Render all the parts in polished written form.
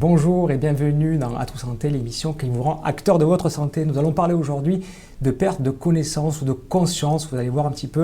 Bonjour et bienvenue dans À tout santé, l'émission qui vous rend acteur de votre santé. Nous allons parler aujourd'hui de perte de connaissance ou de conscience. Vous allez voir un petit peu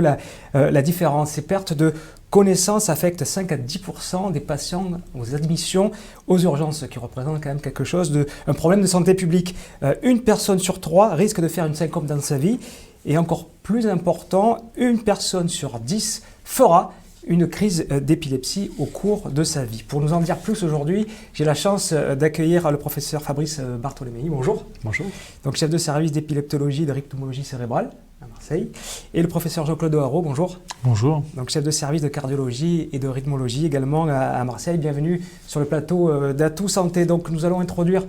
la différence. Ces pertes de connaissance affectent 5 à 10% des patients aux admissions aux urgences, ce qui représente quand même quelque chose un problème de santé publique. Une personne sur 3 risque de faire une syncope dans sa vie et encore plus important, une personne sur 10 fera une crise d'épilepsie au cours de sa vie. Pour nous en dire plus aujourd'hui, j'ai la chance d'accueillir le professeur Fabrice Bartholomei. Bonjour. Bonjour. Donc chef de service d'épileptologie et de rythmologie cérébrale à Marseille. Et le professeur Jean-Claude O'Haraud. Bonjour. Bonjour. Donc chef de service de cardiologie et de rythmologie également à Marseille. Bienvenue sur le plateau d'À tout santé. Donc nous allons introduire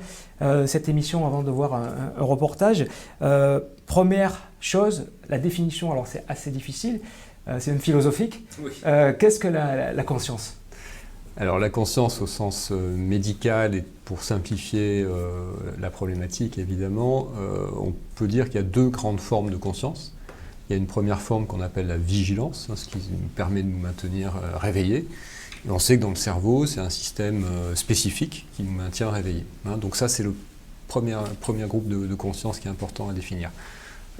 cette émission avant de voir un reportage. Première chose, la définition. Alors c'est assez difficile. C'est une philosophique. Oui. Qu'est-ce que la conscience ? Alors la conscience au sens médical et pour simplifier la problématique évidemment, on peut dire qu'il y a deux grandes formes de conscience. Il y a une première forme qu'on appelle la vigilance, ce qui nous permet de nous maintenir réveillés. Et on sait que dans le cerveau, c'est un système spécifique qui nous maintient réveillés. Donc ça, c'est le premier groupe de conscience qui est important à définir.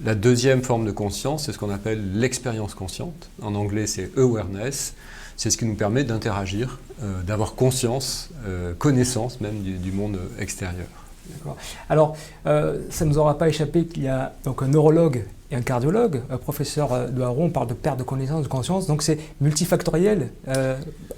La deuxième forme de conscience, c'est ce qu'on appelle l'expérience consciente. En anglais, c'est awareness. C'est ce qui nous permet d'interagir, d'avoir conscience, connaissance même du monde extérieur. D'accord. Alors, ça ne nous aura pas échappé qu'il y a donc un neurologue et un cardiologue. Professeur O'Haraud, on parle de perte de connaissance, de conscience, donc c'est multifactoriel.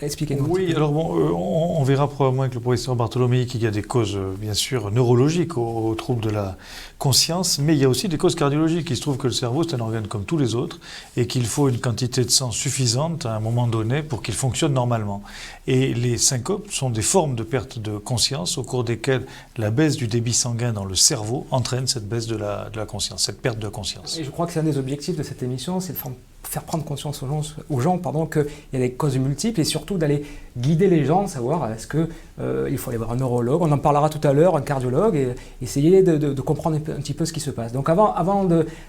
Expliquez-nous. Oui, alors bon, on verra probablement avec le professeur Bartholomei qu'il y a des causes, bien sûr, neurologiques aux troubles de la conscience, mais il y a aussi des causes cardiologiques. Il se trouve que le cerveau, c'est un organe comme tous les autres et qu'il faut une quantité de sang suffisante à un moment donné pour qu'il fonctionne normalement. Et les syncopes sont des formes de perte de conscience au cours desquelles la baisse du débit sanguin dans le cerveau entraîne cette baisse de la conscience, cette perte de conscience. Et je crois que c'est un des objectifs de cette émission, c'est de faire prendre conscience aux gens qu'il y a des causes multiples et surtout d'aller guider les gens, savoir est-ce qu'il faut aller voir un neurologue, on en parlera tout à l'heure, un cardiologue, et essayer de comprendre un petit peu ce qui se passe. Donc avant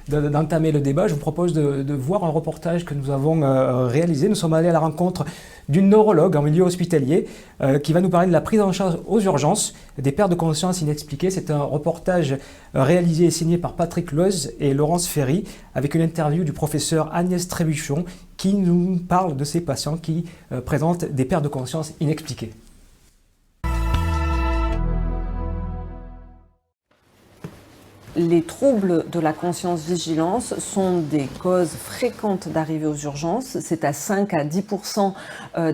d'entamer le débat, je vous propose de voir un reportage que nous avons réalisé. Nous sommes allés à la rencontre d'une neurologue en milieu hospitalier qui va nous parler de la prise en charge aux urgences des pertes de conscience inexpliquées. C'est un reportage réalisé et signé par Patrick Loez et Laurence Ferry avec une interview du professeur Agnès Trébuchon qui nous parle de ces patients qui présentent des pertes de conscience inexpliquées. Les troubles de la conscience-vigilance sont des causes fréquentes d'arrivée aux urgences. C'est à 5 à 10%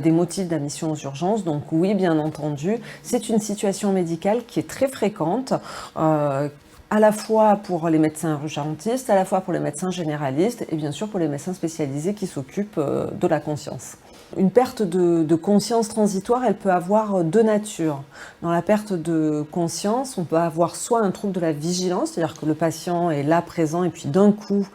des motifs d'admission aux urgences. Donc oui, bien entendu, c'est une situation médicale qui est très fréquente, à la fois pour les médecins urgentistes, à la fois pour les médecins généralistes et bien sûr pour les médecins spécialisés qui s'occupent de la conscience. Une perte de conscience transitoire, elle peut avoir deux natures. Dans la perte de conscience, on peut avoir soit un trouble de la vigilance, c'est-à-dire que le patient est là présent et puis d'un coup,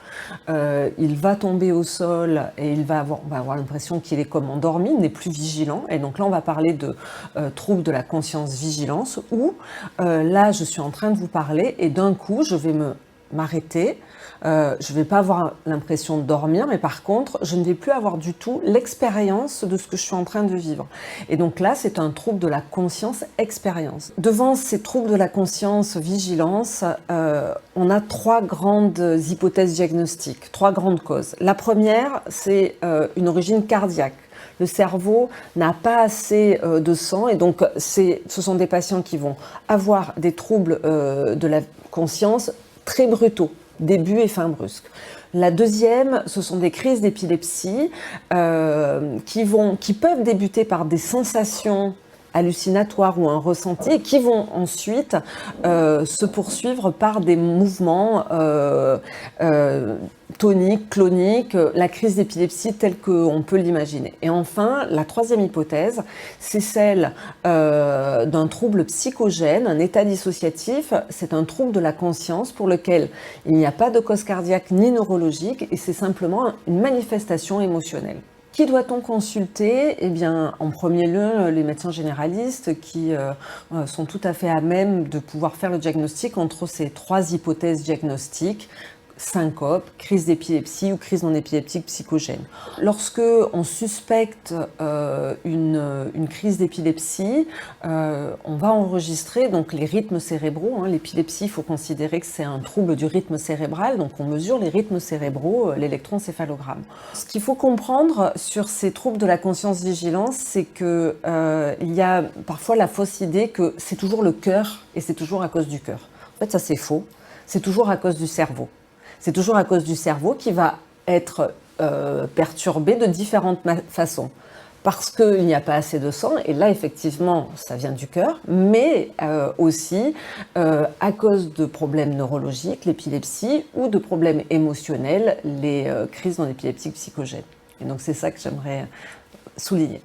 il va tomber au sol et on va avoir l'impression qu'il est comme endormi, il n'est plus vigilant. Et donc là, on va parler de trouble de la conscience-vigilance où là, je suis en train de vous parler et d'un coup, je vais m'arrêter. Je ne vais pas avoir l'impression de dormir, mais par contre, je ne vais plus avoir du tout l'expérience de ce que je suis en train de vivre. Et donc là, c'est un trouble de la conscience-expérience. Devant ces troubles de la conscience-vigilance, on a trois grandes hypothèses diagnostiques, trois grandes causes. La première, c'est une origine cardiaque. Le cerveau n'a pas assez de sang et donc ce sont des patients qui vont avoir des troubles de la conscience très brutaux. Début et fin brusque. La deuxième, ce sont des crises d'épilepsie qui peuvent débuter par des sensations hallucinatoires ou un ressenti et qui vont ensuite se poursuivre par des mouvements toniques, cloniques, la crise d'épilepsie telle qu'on peut l'imaginer. Et enfin, la troisième hypothèse, c'est celle d'un trouble psychogène, un état dissociatif. C'est un trouble de la conscience pour lequel il n'y a pas de cause cardiaque ni neurologique et c'est simplement une manifestation émotionnelle. Qui doit-on consulter ? Eh bien, en premier lieu, les médecins généralistes qui sont tout à fait à même de pouvoir faire le diagnostic entre ces trois hypothèses diagnostiques, syncope, crise d'épilepsie ou crise non épileptique psychogène. Lorsque on suspecte une crise d'épilepsie, on va enregistrer donc les rythmes cérébraux. L'épilepsie, il faut considérer que c'est un trouble du rythme cérébral, donc on mesure les rythmes cérébraux, l'électroencéphalogramme. Ce qu'il faut comprendre sur ces troubles de la conscience-vigilance, c'est que il y a parfois la fausse idée que c'est toujours le cœur et c'est toujours à cause du cœur. En fait, ça c'est faux. C'est toujours à cause du cerveau. C'est toujours à cause du cerveau qui va être perturbé de différentes façons. Parce qu'il n'y a pas assez de sang, et là effectivement ça vient du cœur, mais aussi à cause de problèmes neurologiques, l'épilepsie, ou de problèmes émotionnels, les crises non épileptiques psychogènes. Et donc c'est ça que j'aimerais souligner.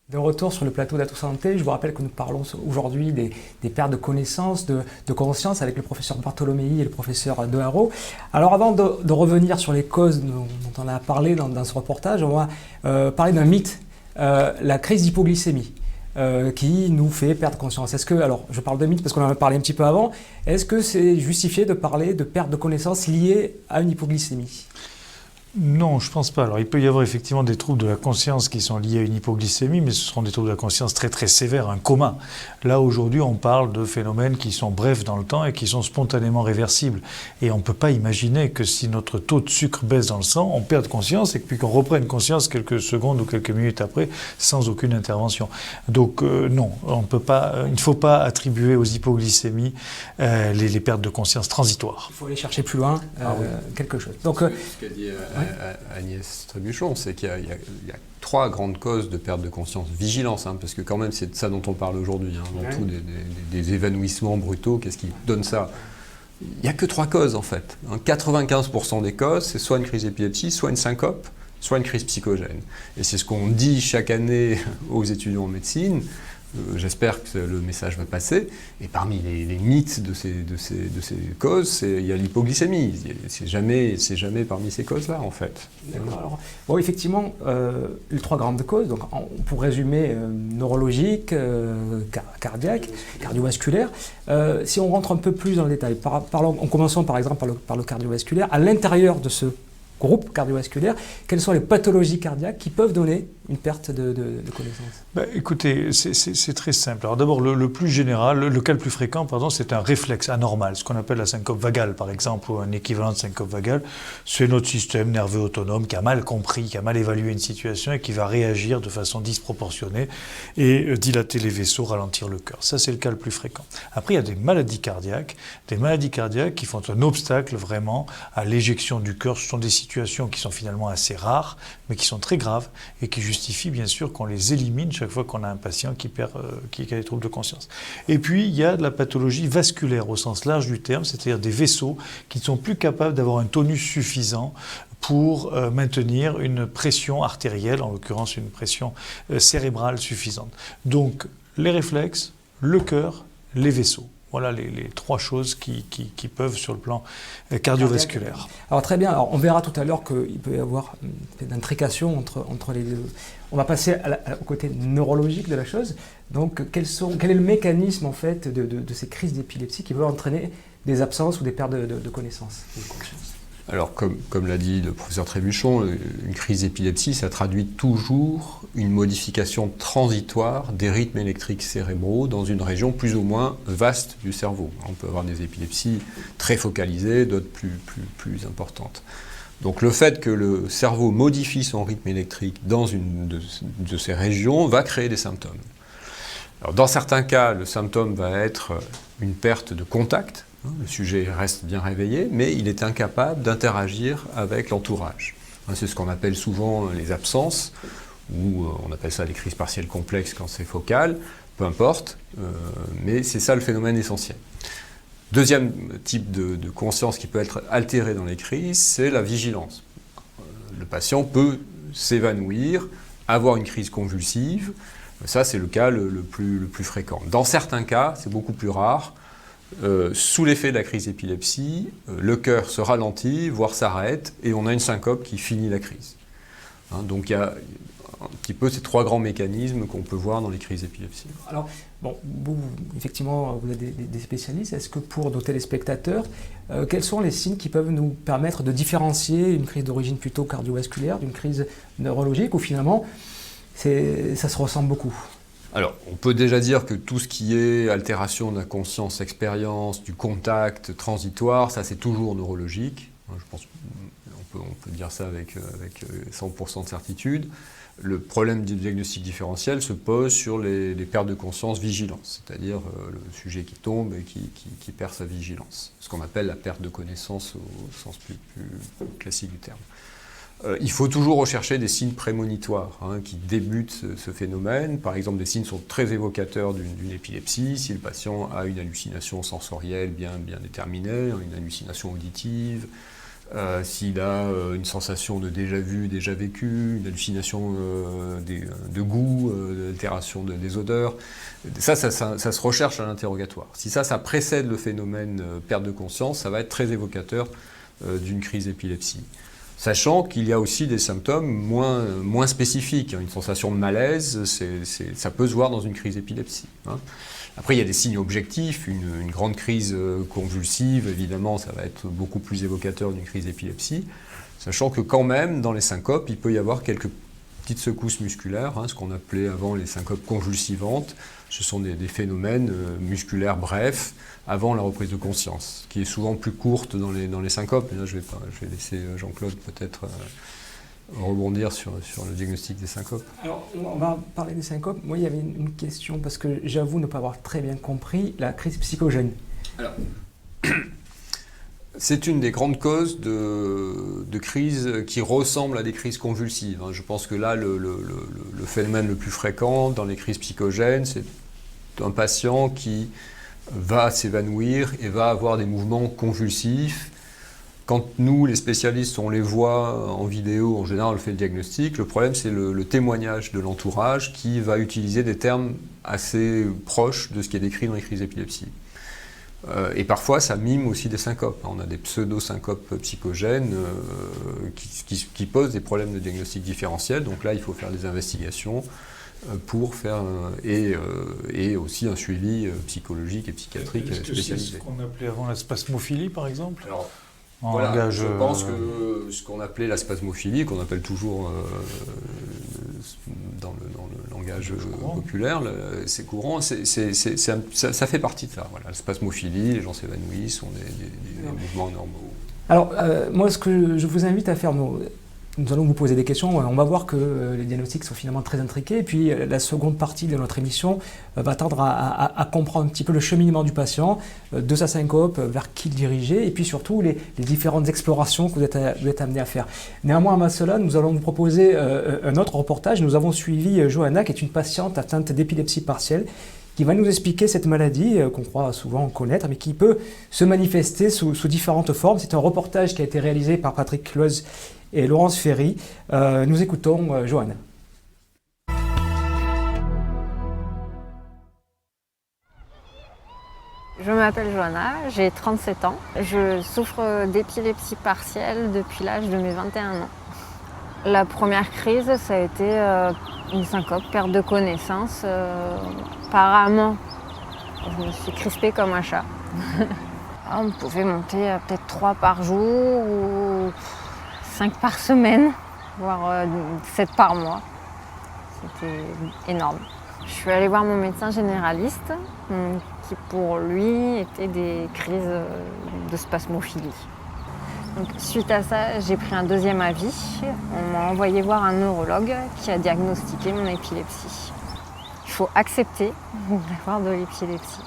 De retour sur le plateau d'Atout Santé, je vous rappelle que nous parlons aujourd'hui des pertes de connaissances, de conscience avec le professeur Bartholomei et le professeur De Haro. Alors avant de revenir sur les causes dont on a parlé dans ce reportage, on va parler d'un mythe, la crise d'hypoglycémie, qui nous fait perdre conscience. Est-ce que, alors je parle de mythe parce qu'on en a parlé un petit peu avant, est-ce que c'est justifié de parler de perte de connaissances liées à une hypoglycémie ? Non, je ne pense pas. Alors, il peut y avoir effectivement des troubles de la conscience qui sont liés à une hypoglycémie, mais ce seront des troubles de la conscience très très sévères, un coma. Là, aujourd'hui, on parle de phénomènes qui sont brefs dans le temps et qui sont spontanément réversibles. Et on ne peut pas imaginer que si notre taux de sucre baisse dans le sang, on perde conscience et puis qu'on reprenne conscience quelques secondes ou quelques minutes après sans aucune intervention. Donc non, on peut pas, il ne faut pas attribuer aux hypoglycémies les pertes de conscience transitoires. Il faut aller chercher plus loin quelque chose. Donc, ce qu'a dit Agnès Trébuchon, c'est qu'il y a 3 grandes causes de perte de conscience. Vigilance, parce que quand même c'est de ça dont on parle aujourd'hui, avant tout des évanouissements brutaux, qu'est-ce qui donne ça ? Il n'y a que 3 causes en fait. 95% des causes, c'est soit une crise d'épilepsie, soit une syncope, soit une crise psychogène. Et c'est ce qu'on dit chaque année aux étudiants en médecine. J'espère que le message va passer. Et parmi les mythes de ces causes, il y a l'hypoglycémie. C'est jamais parmi ces causes-là, en fait. Alors, bon, effectivement, les 3 grandes causes, donc, pour résumer, neurologique, cardiaque, cardiovasculaire. Si on rentre un peu plus dans le détail, en commençant par exemple par le cardiovasculaire, à l'intérieur de ce groupe cardiovasculaire, quelles sont les pathologies cardiaques qui peuvent donner une perte de connaissance ? Écoutez, c'est très simple. Alors d'abord, le plus général, le cas le plus fréquent, c'est un réflexe anormal, ce qu'on appelle la syncope vagale, par exemple, ou un équivalent de syncope vagale. C'est notre système nerveux autonome qui a mal compris, qui a mal évalué une situation et qui va réagir de façon disproportionnée et dilater les vaisseaux, ralentir le cœur. Ça, c'est le cas le plus fréquent. Après, il y a des maladies cardiaques qui font un obstacle vraiment à l'éjection du cœur. Ce sont des situations qui sont finalement assez rares, mais qui sont très graves et qui justifient bien sûr qu'on les élimine chaque fois qu'on a un patient qui a des troubles de conscience. Et puis, il y a de la pathologie vasculaire au sens large du terme, c'est-à-dire des vaisseaux qui ne sont plus capables d'avoir un tonus suffisant pour maintenir une pression artérielle, en l'occurrence une pression cérébrale suffisante. Donc, les réflexes, le cœur, les vaisseaux. Voilà les 3 choses qui peuvent sur le plan cardiovasculaire. Alors très bien, alors, on verra tout à l'heure qu'il peut y avoir une intrication entre les deux. On va passer au côté neurologique de la chose. Donc quel est le mécanisme en fait de ces crises d'épilepsie qui peuvent entraîner des absences ou des pertes de connaissance, de conscience ? Alors, comme l'a dit le professeur Trébuchon, une crise d'épilepsie, ça traduit toujours une modification transitoire des rythmes électriques cérébraux dans une région plus ou moins vaste du cerveau. On peut avoir des épilepsies très focalisées, d'autres plus importantes. Donc le fait que le cerveau modifie son rythme électrique dans une de ces régions va créer des symptômes. Alors, dans certains cas, le symptôme va être une perte de contact. Le sujet reste bien réveillé, mais il est incapable d'interagir avec l'entourage. C'est ce qu'on appelle souvent les absences, ou on appelle ça les crises partielles complexes quand c'est focal, peu importe, mais c'est ça le phénomène essentiel. Deuxième type de conscience qui peut être altérée dans les crises, c'est la vigilance. Le patient peut s'évanouir, avoir une crise convulsive, ça c'est le cas le plus fréquent. Dans certains cas, c'est beaucoup plus rare. Sous l'effet de la crise d'épilepsie, le cœur se ralentit, voire s'arrête, et on a une syncope qui finit la crise. Donc il y a un petit peu ces 3 grands mécanismes qu'on peut voir dans les crises d'épilepsie. Alors, bon, vous, effectivement, vous êtes des spécialistes. Est-ce que pour nos téléspectateurs, quels sont les signes qui peuvent nous permettre de différencier une crise d'origine plutôt cardiovasculaire d'une crise neurologique, ou finalement, ça se ressemble beaucoup? Alors, on peut déjà dire que tout ce qui est altération de la conscience, expérience, du contact transitoire, ça c'est toujours neurologique. Je pense qu'on peut dire ça avec 100% de certitude. Le problème du diagnostic différentiel se pose sur les pertes de conscience vigilance, c'est-à-dire le sujet qui tombe et qui perd sa vigilance, ce qu'on appelle la perte de connaissance au sens plus classique du terme. Il faut toujours rechercher des signes prémonitoires qui débutent ce phénomène. Par exemple, des signes sont très évocateurs d'une épilepsie. Si le patient a une hallucination sensorielle bien déterminée, une hallucination auditive, s'il a une sensation de déjà vu, déjà vécu, une hallucination de goût, d'altération des odeurs, ça se recherche à l'interrogatoire. Si ça précède le phénomène perte de conscience, ça va être très évocateur d'une crise d'épilepsie. Sachant qu'il y a aussi des symptômes moins spécifiques. Une sensation de malaise, ça peut se voir dans une crise d'épilepsie. Après, il y a des signes objectifs. Une grande crise convulsive, évidemment, ça va être beaucoup plus évocateur d'une crise d'épilepsie. Sachant que quand même, dans les syncopes, il peut y avoir quelques petites secousses musculaires, ce qu'on appelait avant les syncopes convulsivantes. Ce sont des phénomènes musculaires brefs avant la reprise de conscience, qui est souvent plus courte dans les syncopes. Et là, je vais laisser Jean-Claude peut-être rebondir sur le diagnostic des syncopes. Alors, on va parler des syncopes. Moi, il y avait une question, parce que j'avoue ne pas avoir très bien compris la crise psychogène. Alors, c'est une des grandes causes de crises qui ressemblent à des crises convulsives. Je pense que là, le phénomène le plus fréquent dans les crises psychogènes, c'est un patient qui va s'évanouir et va avoir des mouvements convulsifs. Quand nous, les spécialistes, on les voit en vidéo, en général, on fait le diagnostic. Le problème, c'est le témoignage de l'entourage qui va utiliser des termes assez proches de ce qui est décrit dans les crises d'épilepsie. Et parfois, ça mime aussi des syncopes. On a des pseudo-syncopes psychogènes qui posent des problèmes de diagnostic différentiel. Donc là, il faut faire des investigations pour faire et aussi un suivi psychologique et psychiatrique spécialisé. C'est ce qu'on appelait avant la spasmophilie, par exemple? Alors, voilà, je pense que ce qu'on appelait la spasmophilie, qu'on appelle toujours dans le langage populaire, c'est courant, ça fait partie de ça. Voilà, la spasmophilie, les gens s'évanouissent, ont des mouvements normaux. Alors, moi, ce que je vous invite à faire, nous allons vous poser des questions. On va voir que les diagnostics sont finalement très intriqués. Et puis, la seconde partie de notre émission va tendre à comprendre un petit peu le cheminement du patient, de sa syncope, vers qui le diriger, et puis surtout les différentes explorations que vous êtes amené à faire. Néanmoins, à cela, nous allons vous proposer un autre reportage. Nous avons suivi Johanna, qui est une patiente atteinte d'épilepsie partielle, qui va nous expliquer cette maladie qu'on croit souvent connaître, mais qui peut se manifester sous différentes formes. C'est un reportage qui a été réalisé par Patrick Cloze et Laurence Ferry. Nous écoutons Johanna. Je m'appelle Johanna, j'ai 37 ans. Je souffre d'épilepsie partielle depuis l'âge de mes 21 ans. La première crise, ça a été une syncope, perte de connaissance. Apparemment, je me suis crispée comme un chat. On pouvait monter à peut-être 3 par jour ou 5 par semaine, voire 7 par mois. C'était énorme. Je suis allée voir mon médecin généraliste, qui pour lui étaient des crises de spasmophilie. Donc, suite à ça, j'ai pris un deuxième avis. On m'a envoyé voir un neurologue qui a diagnostiqué mon épilepsie. Il faut accepter d'avoir de l'épilepsie.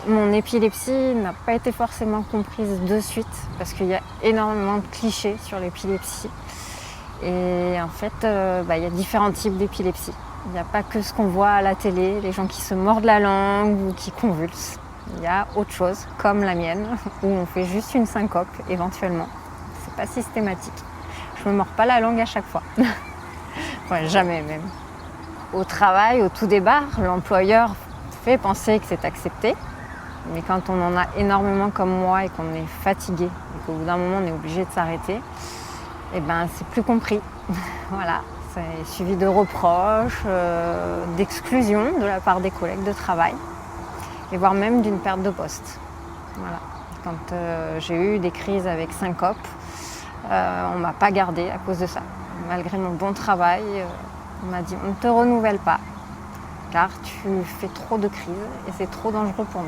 Mon épilepsie n'a pas été forcément comprise de suite parce qu'il y a énormément de clichés sur l'épilepsie. Et en fait, il y a différents types d'épilepsie. Il n'y a pas que ce qu'on voit à la télé, les gens qui se mordent la langue ou qui convulsent. Il y a autre chose, comme la mienne, où on fait juste une syncope, éventuellement. C'est pas systématique. Je me mords pas la langue à chaque fois. Ouais, jamais même. Au travail, au tout départ, l'employeur fait penser que c'est accepté. Mais quand on en a énormément comme moi et qu'on est fatigué, et qu'au bout d'un moment on est obligé de s'arrêter, eh ben c'est plus compris. Voilà, C'est suivi de reproches, d'exclusions de la part des collègues de travail, et voire même d'une perte de poste. Voilà. Quand j'ai eu des crises avec syncope, on ne m'a pas gardée à cause de ça. Malgré mon bon travail, on m'a dit « on ne te renouvelle pas, car tu fais trop de crises et c'est trop dangereux pour nous ».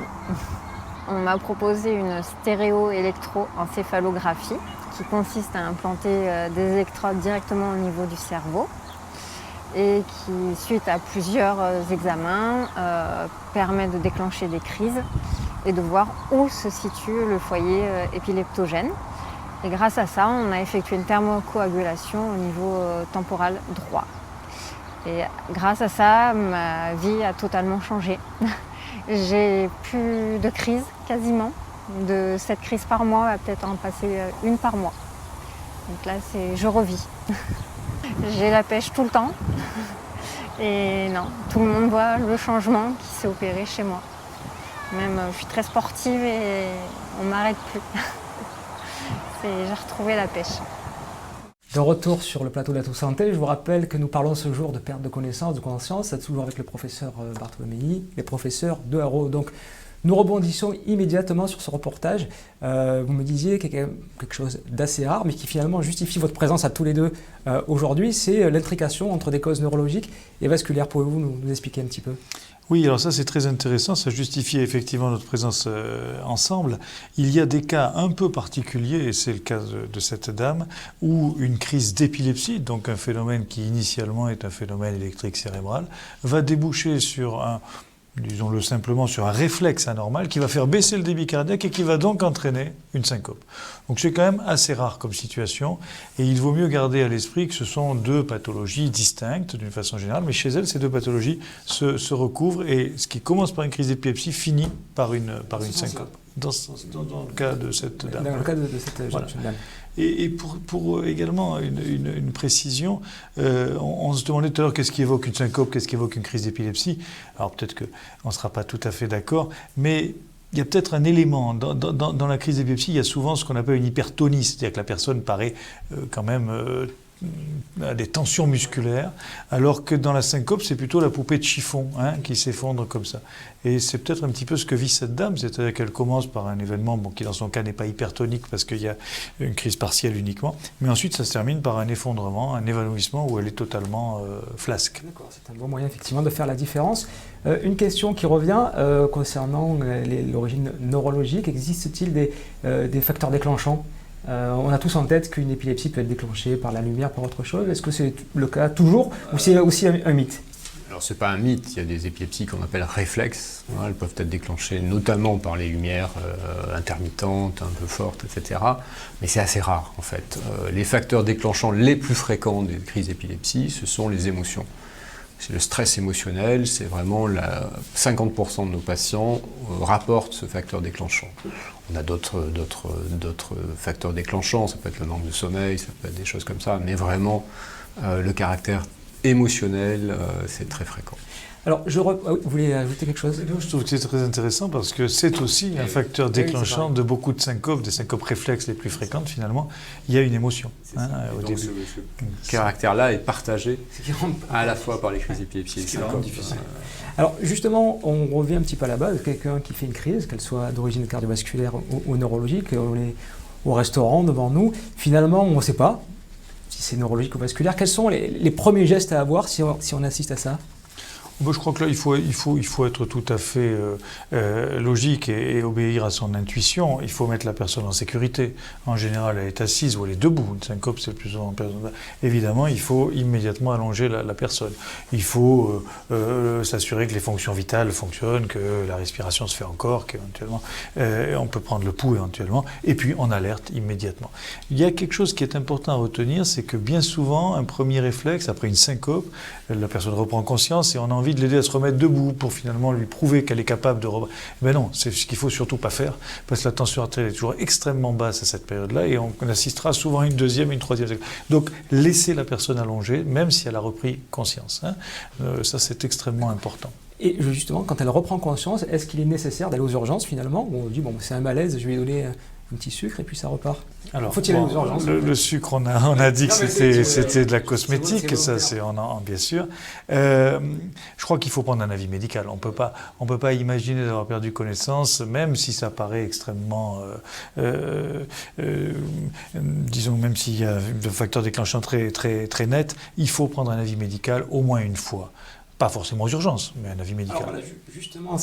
On m'a proposé une stéréo-électroencéphalographie qui consiste à implanter des électrodes directement au niveau du cerveau et qui, suite à plusieurs examens, permet de déclencher des crises et de voir où se situe le foyer épileptogène. Et grâce à ça, on a effectué une thermocoagulation au niveau temporal droit. Et grâce à ça, ma vie a totalement changé. J'ai plus de crise quasiment. De 7 crises par mois à peut-être en passer une par mois. Donc là, je revis. J'ai la pêche tout le temps. Et non, tout le monde voit le changement qui s'est opéré chez moi. Même, je suis très sportive et on ne m'arrête plus. J'ai retrouvé la pêche. De retour sur le plateau de la Tout Santé, je vous rappelle que nous parlons ce jour de perte de connaissance, de conscience, c'est toujours avec le professeur Bartholomei, les professeurs de Haro. Donc, nous rebondissons immédiatement sur ce reportage. Vous me disiez qu'il y a quelque chose d'assez rare, mais qui finalement justifie votre présence à tous les deux aujourd'hui, c'est l'intrication entre des causes neurologiques et vasculaires. Pouvez-vous nous expliquer un petit peu ? Oui, alors ça c'est très intéressant, ça justifie effectivement notre présence ensemble. Il y a des cas un peu particuliers, et c'est le cas de cette dame, où une crise d'épilepsie, donc un phénomène qui initialement est un phénomène électrique cérébral, va déboucher sur disons-le simplement, sur un réflexe anormal qui va faire baisser le débit cardiaque et qui va donc entraîner une syncope. Donc c'est quand même assez rare comme situation et il vaut mieux garder à l'esprit que ce sont deux pathologies distinctes d'une façon générale, mais chez elle, ces deux pathologies se recouvrent et ce qui commence par une crise d'épilepsie finit par une syncope. Dans le cas de cette dame. Dans le cas de cette jeune dame. Et pour également une précision, on se demandait tout à l'heure qu'est-ce qui évoque une syncope, qu'est-ce qui évoque une crise d'épilepsie. Alors peut-être qu'on ne sera pas tout à fait d'accord, mais il y a peut-être un élément. Dans la crise d'épilepsie, il y a souvent ce qu'on appelle une hypertonie, c'est-à-dire que la personne paraît quand même à des tensions musculaires, alors que dans la syncope, c'est plutôt la poupée de chiffon qui s'effondre comme ça. Et c'est peut-être un petit peu ce que vit cette dame, c'est-à-dire qu'elle commence par un événement qui dans son cas n'est pas hypertonique parce qu'il y a une crise partielle uniquement, mais ensuite ça se termine par un effondrement, un évanouissement où elle est totalement flasque. D'accord, c'est un bon moyen effectivement de faire la différence. Une question qui revient concernant l'origine neurologique, existe-t-il des facteurs déclenchants ? On a tous en tête qu'une épilepsie peut être déclenchée par la lumière, par autre chose. Est-ce que c'est le cas toujours ou c'est aussi un mythe ? Alors c'est pas un mythe, il y a des épilepsies qu'on appelle réflexes. Elles peuvent être déclenchées notamment par les lumières intermittentes, un peu fortes, etc. Mais c'est assez rare en fait. Les facteurs déclenchants les plus fréquents des crises d'épilepsie, ce sont les émotions. C'est le stress émotionnel, c'est vraiment 50% de nos patients rapportent ce facteur déclenchant. On a d'autres facteurs déclenchants, ça peut être le manque de sommeil, ça peut être des choses comme ça, mais vraiment le caractère émotionnel, c'est très fréquent. Alors, vous voulez ajouter quelque chose ? Je trouve que c'est très intéressant parce que c'est aussi un facteur déclenchant de beaucoup de syncopes, des syncopes réflexes les plus fréquentes finalement. Il y a une émotion au début. Ce caractère-là est partagé à la fois par les crises d'épilepsie et les syncopes. Alors justement, on revient un petit peu à la base. Quelqu'un qui fait une crise, qu'elle soit d'origine cardiovasculaire ou neurologique, on est au restaurant devant nous. Finalement, on ne sait pas si c'est neurologique ou vasculaire. Quels sont les premiers gestes à avoir si on assiste à ça ? Moi, je crois que là, il faut être tout à fait logique et obéir à son intuition. Il faut mettre la personne en sécurité. En général, elle est assise ou elle est debout. Une syncope, c'est le plus souvent. Évidemment, il faut immédiatement allonger la personne. Il faut s'assurer que les fonctions vitales fonctionnent, que la respiration se fait encore, qu'éventuellement, on peut prendre le pouls éventuellement. Et puis, on alerte immédiatement. Il y a quelque chose qui est important à retenir, c'est que bien souvent, un premier réflexe, après une syncope, la personne reprend conscience et on a envie de l'aider à se remettre debout pour finalement lui prouver qu'elle est capable de reprendre. Mais non, c'est ce qu'il faut surtout pas faire parce que la tension artérielle est toujours extrêmement basse à cette période-là et on assistera souvent à une deuxième, une troisième. Donc laisser la personne allongée, même si elle a repris conscience. Ça, c'est extrêmement important. Et justement, quand elle reprend conscience, est-ce qu'il est nécessaire d'aller aux urgences finalement ? Où on dit, bon, c'est un malaise, je vais lui donner un petit sucre et puis ça repart. Alors, Faut-il aller aux urgences? le sucre, on a dit que Non, mais c'était de la cosmétique, c'est ça volontaire. c'est bien sûr. Je crois qu'il faut prendre un avis médical. On peut pas imaginer d'avoir perdu connaissance, même si ça paraît extrêmement, disons, même s'il y a un facteur déclenchant très net, il faut prendre un avis médical au moins une fois. Pas forcément aux urgences, mais un avis médical. Alors voilà, justement,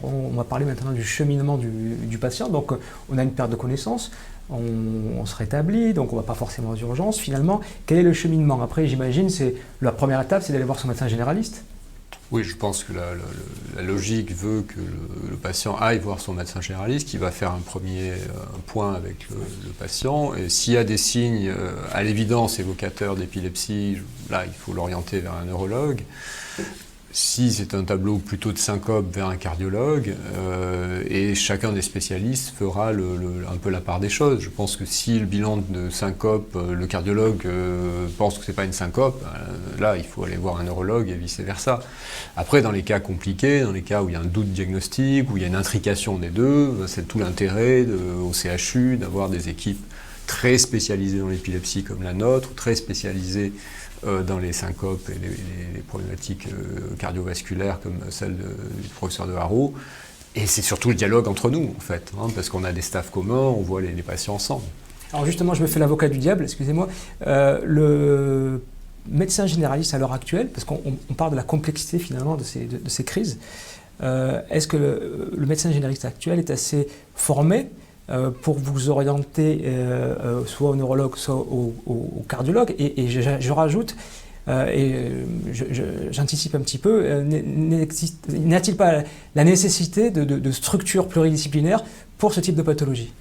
on va parler maintenant du cheminement du patient. Donc, on a une perte de connaissance, on se rétablit, donc on ne va pas forcément aux urgences. Finalement, quel est le cheminement? Après, j'imagine, la première étape, c'est d'aller voir son médecin généraliste. Oui, je pense que la logique veut que le patient aille voir son médecin généraliste, qui va faire un premier point avec le patient. Et s'il y a des signes à l'évidence évocateurs d'épilepsie, là, il faut l'orienter vers un neurologue. Si c'est un tableau plutôt de syncope, vers un cardiologue, et chacun des spécialistes fera un peu la part des choses. Je pense que si le bilan de syncope, le cardiologue pense que c'est pas une syncope, là il faut aller voir un neurologue et vice-versa. Après, dans les cas compliqués, dans les cas où il y a un doute diagnostique, où il y a une intrication des deux, c'est tout l'intérêt au CHU d'avoir des équipes très spécialisées dans l'épilepsie comme la nôtre, très spécialisées dans les syncopes et les problématiques cardiovasculaires comme celle du professeur de Haro. Et c'est surtout le dialogue entre nous, en fait, parce qu'on a des staffs communs, on voit les patients ensemble. Alors justement, je me fais l'avocat du diable, excusez-moi. Le médecin généraliste à l'heure actuelle, parce qu'on parle de la complexité finalement de ces crises, est-ce que le médecin généraliste actuel est assez formé pour vous orienter soit au neurologue, soit au cardiologue? Et je rajoute, j'anticipe un petit peu, n'a-t-il pas la nécessité de structures pluridisciplinaires pour ce type de pathologie?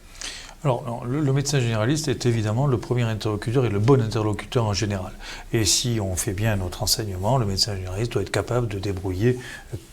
Alors, non, le médecin généraliste est évidemment le premier interlocuteur et le bon interlocuteur en général. Et si on fait bien notre enseignement, le médecin généraliste doit être capable de débrouiller,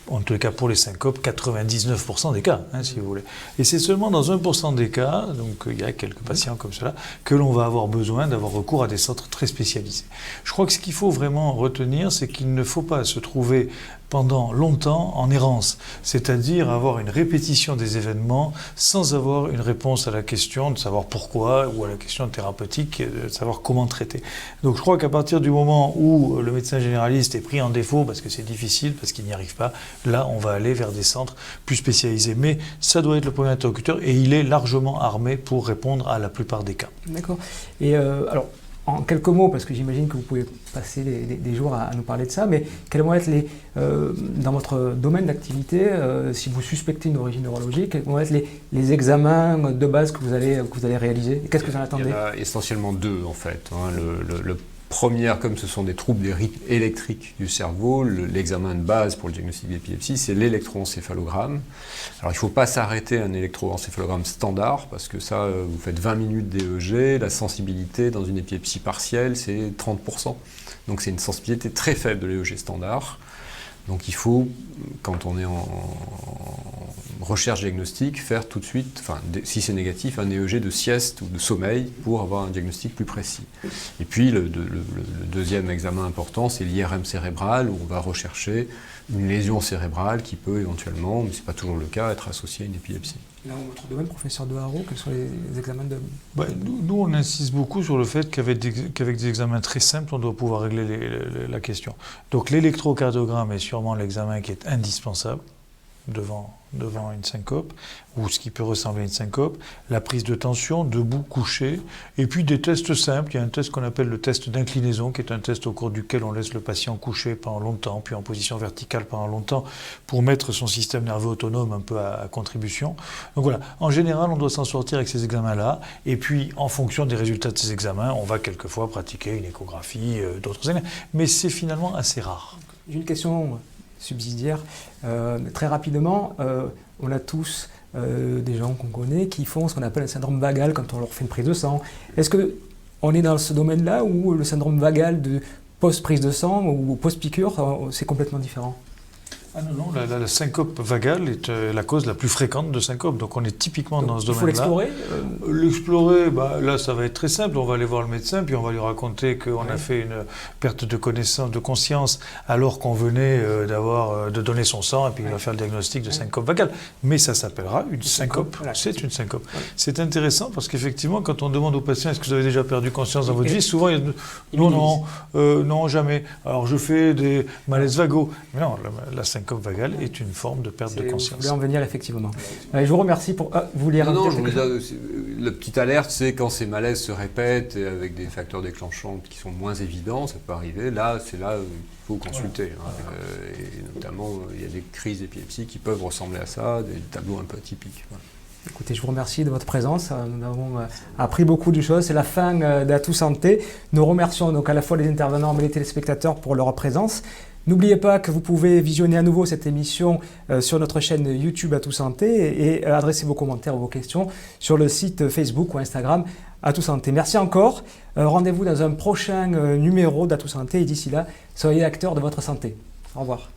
en tout cas pour les syncopes, 99% des cas, si vous voulez. Et c'est seulement dans 1% des cas, donc il y a quelques patients comme cela, que l'on va avoir besoin d'avoir recours à des centres très spécialisés. Je crois que ce qu'il faut vraiment retenir, c'est qu'il ne faut pas se trouver pendant longtemps en errance, c'est-à-dire avoir une répétition des événements sans avoir une réponse à la question de savoir pourquoi ou à la question thérapeutique de savoir comment traiter. Donc je crois qu'à partir du moment où le médecin généraliste est pris en défaut parce que c'est difficile, parce qu'il n'y arrive pas, là on va aller vers des centres plus spécialisés. Mais ça doit être le premier interlocuteur et il est largement armé pour répondre à la plupart des cas. D'accord. Et alors, en quelques mots, parce que j'imagine que vous pouvez passer des jours à nous parler de ça, mais quels vont être dans votre domaine d'activité, si vous suspectez une origine neurologique, quels vont être les examens de base que vous allez réaliser? Qu'est-ce que vous en attendez? Il y en a essentiellement deux en fait. Le premier, comme ce sont des troubles des rythmes électriques du cerveau, l'examen de base pour le diagnostic d'épilepsie, c'est l'électroencéphalogramme. Alors il ne faut pas s'arrêter à un électroencéphalogramme standard, parce que ça, vous faites 20 minutes d'EEG, la sensibilité dans une épilepsie partielle, c'est 30%. Donc c'est une sensibilité très faible de l'EEG standard. Donc il faut, quand on est en recherche diagnostique, faire tout de suite, si c'est négatif, un EEG de sieste ou de sommeil pour avoir un diagnostic plus précis. Et puis le deuxième examen important, c'est l'IRM cérébral, où on va rechercher une lésion cérébrale qui peut éventuellement, mais ce n'est pas toujours le cas, être associée à une épilepsie. Dans votre domaine, professeur de Haro, quels sont les examens de... Nous, on insiste beaucoup sur le fait qu'avec des examens très simples, on doit pouvoir régler la question. Donc l'électrocardiogramme est sûrement l'examen qui est indispensable devant une syncope, ou ce qui peut ressembler à une syncope, la prise de tension, debout, couché, et puis des tests simples. Il y a un test qu'on appelle le test d'inclinaison, qui est un test au cours duquel on laisse le patient couché pendant longtemps, puis en position verticale pendant longtemps, pour mettre son système nerveux autonome un peu à contribution. Donc voilà, en général, on doit s'en sortir avec ces examens-là, et puis en fonction des résultats de ces examens, on va quelquefois pratiquer une échographie, d'autres examens, mais c'est finalement assez rare. J'ai une question subsidiaire. Très rapidement, on a tous des gens qu'on connaît qui font ce qu'on appelle un syndrome vagal quand on leur fait une prise de sang. Est-ce qu'on est dans ce domaine-là où le syndrome vagal de post-prise de sang ou post-piqûre, c'est complètement différent? Ah non, la syncope vagale est la cause la plus fréquente de syncope. Donc on est typiquement dans ce domaine-là. Il faut l'explorer L'explorer, là ça va être très simple. On va aller voir le médecin, puis on va lui raconter qu'on a fait une perte de connaissance, de conscience, alors qu'on venait de donner son sang, et puis il va faire le diagnostic de syncope vagale. Mais ça s'appellera une syncope. Voilà, c'est une syncope. Ouais. C'est intéressant parce qu'effectivement, quand on demande aux patients est-ce que vous avez déjà perdu conscience dans votre vie, souvent il y a non, jamais. Alors je fais des malaises vagaux. Mais non, la syncope vagale est une forme de perte de conscience. Vous voulez en venir effectivement. Je vous remercie pour... vous voulez Non, je voulais dire, la petite alerte, c'est quand ces malaises se répètent et avec des facteurs déclenchants qui sont moins évidents, ça peut arriver, c'est là où il faut consulter. Et notamment, il y a des crises d'épilepsie qui peuvent ressembler à ça, des tableaux un peu atypiques. Voilà. Écoutez, je vous remercie de votre présence. Nous avons appris beaucoup de choses. C'est la fin d'Atout Santé. Nous remercions donc à la fois les intervenants mais les téléspectateurs pour leur présence. N'oubliez pas que vous pouvez visionner à nouveau cette émission sur notre chaîne YouTube Atout Santé et adresser vos commentaires ou vos questions sur le site Facebook ou Instagram Atout Santé. Merci encore. Rendez-vous dans un prochain numéro d'Atout Santé et d'ici là, soyez acteurs de votre santé. Au revoir.